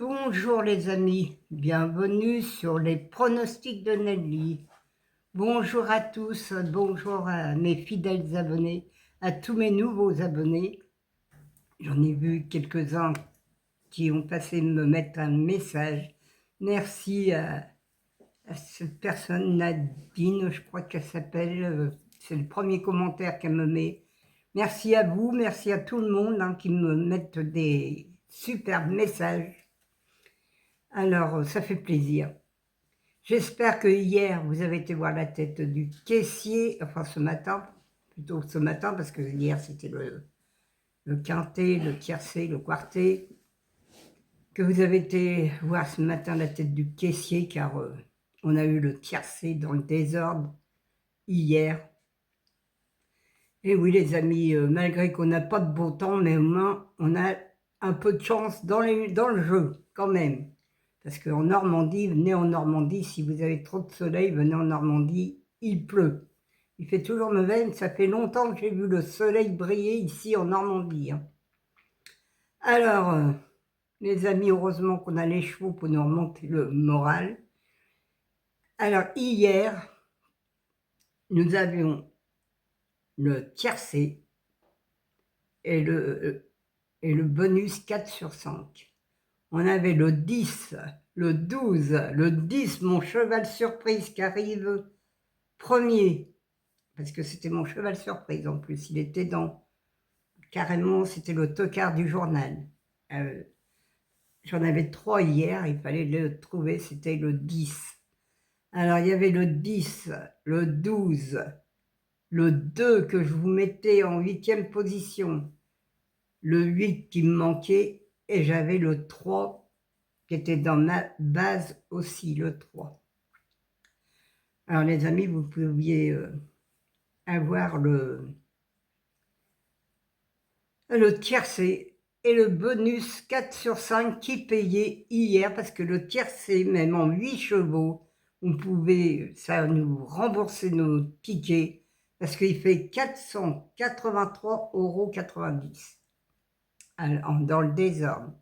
Bonjour les amis, bienvenue sur les pronostics de Nelly. Bonjour à tous, bonjour à mes fidèles abonnés, à tous mes nouveaux abonnés. J'en ai vu quelques-uns qui ont passé me mettre un message. Merci à cette personne, Nadine, je crois qu'elle s'appelle, c'est le premier commentaire qu'elle me met. Merci à vous, merci à tout le monde qui me mettent des superbes messages. Alors, ça fait plaisir. J'espère que hier, vous avez été voir la tête du caissier, enfin ce matin, plutôt ce matin, parce que hier c'était le quintet, le tiercé, le quartet, que vous avez été voir ce matin la tête du caissier, car on a eu le tiercé dans le désordre hier. Et oui les amis, malgré qu'on n'a pas de beau temps, mais au moins on a un peu de chance dans le jeu, quand même. Parce qu'en Normandie, venez en Normandie, si vous avez trop de soleil, venez en Normandie, il pleut. Il fait toujours mauvais, ça fait longtemps que j'ai vu le soleil briller ici en Normandie. Alors, les amis, heureusement qu'on a les chevaux pour nous remonter le moral. Alors, hier, nous avions le tiercé et le bonus 4 sur 5. On avait le 10, le 12, le 10, mon cheval surprise qui arrive premier, parce que c'était mon cheval surprise en plus, il était carrément, c'était le tocard du journal. J'en avais 3 hier, il fallait le trouver, c'était le 10. Alors il y avait le 10, le 12, le 2 que je vous mettais en 8e position, le 8 qui me manquait, et j'avais le 3 qui était dans ma base aussi, le 3. Alors les amis, vous pouviez avoir le tiercé et le bonus 4 sur 5 qui payait hier, parce que le tiercé, même en 8 chevaux, on pouvait, ça nous rembourser nos tickets, parce qu'il fait 483,90 € dans le désordre.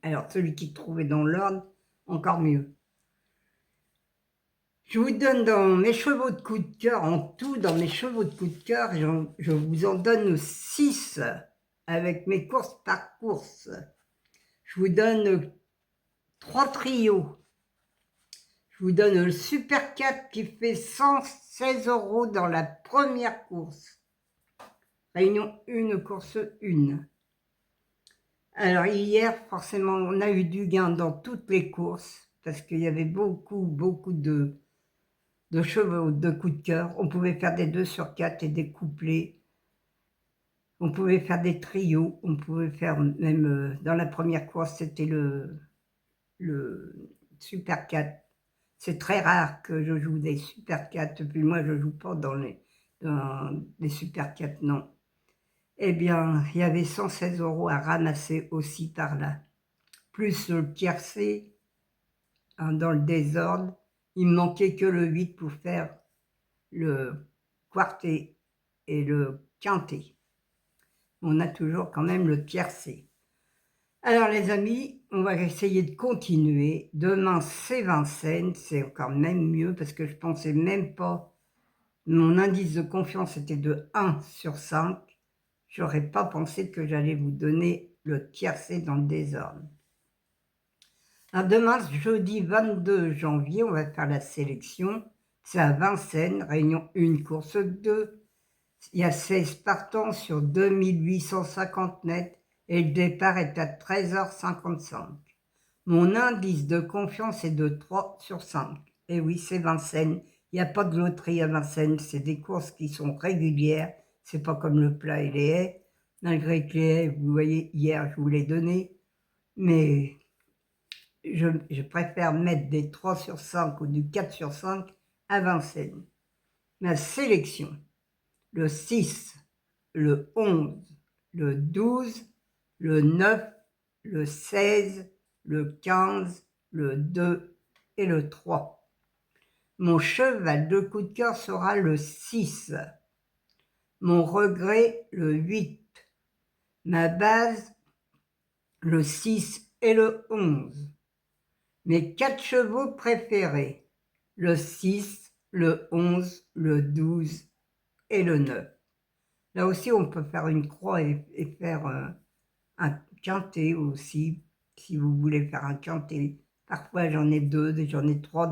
Alors celui qui trouvait dans l'ordre, encore mieux. Je vous donne dans mes chevaux de coup de cœur, en tout dans mes chevaux de coup de cœur, je vous en donne 6 avec mes courses par course. Je vous donne 3 trios. Je vous donne le Super 4 qui fait 116 € dans la première course. Réunion 1, course 1. Alors hier, forcément, on a eu du gain dans toutes les courses, parce qu'il y avait beaucoup de chevaux de coup de cœur. On pouvait faire des 2 sur 4 et des couplets. On pouvait faire des trios. On pouvait faire même, dans la première course, c'était le Super 4. C'est très rare que je joue des Super 4, puis moi je joue pas dans les Super 4, non. Eh bien, il y avait 116 € à ramasser aussi par là. Plus le tiercé, dans le désordre, il me manquait que le 8 pour faire le quartet et le quintet. On a toujours quand même le tiercé. Alors les amis, on va essayer de continuer. Demain c'est Vincennes, c'est encore même mieux parce que je pensais même pas. Mon indice de confiance était de 1 sur 5. J'aurais pas pensé que j'allais vous donner le tiercé dans le désordre. Alors demain, jeudi 22 janvier, on va faire la sélection. C'est à Vincennes, réunion 1, course 2. Il y a 16 partants sur 2850 mètres. Et le départ est à 13h55. Mon indice de confiance est de 3 sur 5. Et oui, c'est Vincennes. Il n'y a pas de loterie à Vincennes. C'est des courses qui sont régulières. C'est pas comme le plat et les haies. Malgré que les haies, vous voyez, hier, je vous l'ai donné. Mais je préfère mettre des 3 sur 5 ou du 4 sur 5 à Vincennes. Ma sélection, le 6, le 11, le 12, le 9, le 16, le 15, le 2 et le 3. Mon cheval de coup de cœur sera le 6. Mon regret, le 8. Ma base, le 6 et le 11. Mes 4 chevaux préférés, le 6, le 11, le 12 et le 9. Là aussi, on peut faire une croix et faire, un quintet aussi, si vous voulez faire un quintet. Parfois, j'en ai 2, j'en ai 3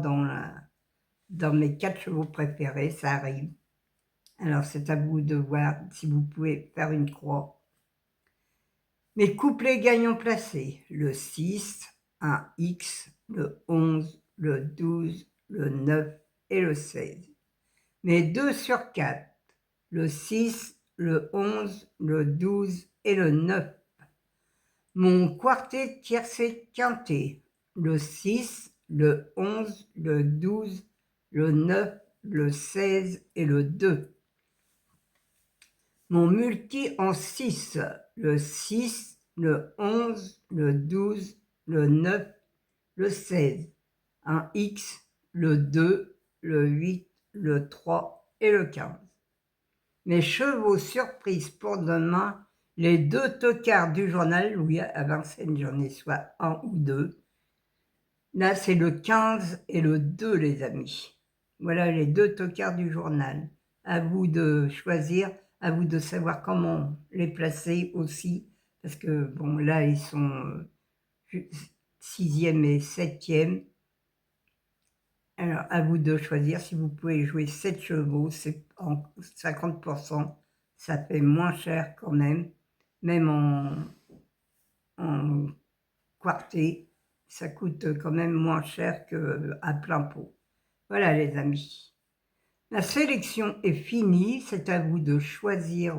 dans mes 4 chevaux préférés, ça arrive. Alors, c'est à vous de voir si vous pouvez faire une croix. Mes couplets gagnants placés, le 6, un X, le 11, le 12, le 9 et le 16. Mes 2 sur 4, le 6, le 11, le 12 et le 9. Mon quartet tiercé quintet, le 6, le 11, le 12, le 9, le 16 et le 2. Mon multi en 6, le 6, le 11, le 12, le 9, le 16. Un X, le 2, le 8, le 3 et le 15. Mes chevaux surprises pour demain, les 2 tocards du journal, oui, à Vincennes, j'en ai soit 1 ou 2. Là, c'est le 15 et le 2, les amis. Voilà les 2 tocards du journal. À vous de choisir, à vous de savoir comment les placer aussi, parce que, bon, là, ils sont 6e et 7e. Alors, à vous de choisir si vous pouvez jouer 7 chevaux, c'est en 50%, ça fait moins cher quand même en quartier, ça coûte quand même moins cher qu'à plein pot. Voilà les amis. La sélection est finie, c'est à vous de choisir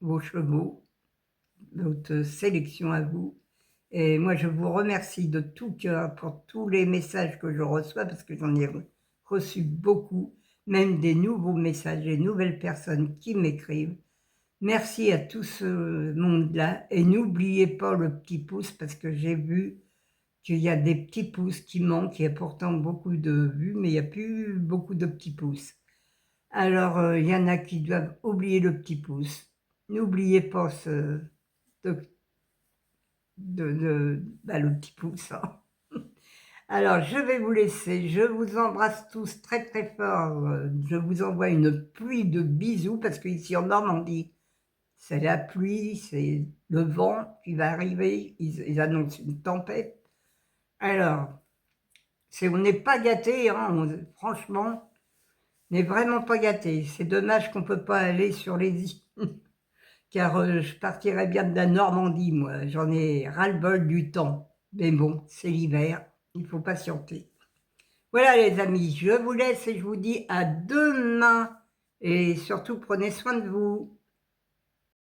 vos chevaux, votre sélection à vous. Et moi, je vous remercie de tout cœur pour tous les messages que je reçois, parce que j'en ai reçu beaucoup, même des nouveaux messages, des nouvelles personnes qui m'écrivent. Merci à tout ce monde-là. Et n'oubliez pas le petit pouce, parce que j'ai vu qu'il y a des petits pouces qui manquent. Il y a pourtant beaucoup de vues, mais il n'y a plus beaucoup de petits pouces. Alors, il y en a qui doivent oublier le petit pouce. N'oubliez pas de le petit pouce, hein. Alors, je vais vous laisser. Je vous embrasse tous très très fort. Je vous envoie une pluie de bisous parce qu'ici en Normandie, c'est la pluie, c'est le vent qui va arriver. Ils annoncent une tempête. Alors, on n'est pas gâtés, hein, franchement, on n'est vraiment pas gâtés. C'est dommage qu'on ne peut pas aller sur les îles. Car je partirais bien de la Normandie, moi. J'en ai ras-le-bol du temps. Mais bon, c'est l'hiver, il faut patienter. Voilà les amis, je vous laisse et je vous dis à demain. Et surtout, prenez soin de vous.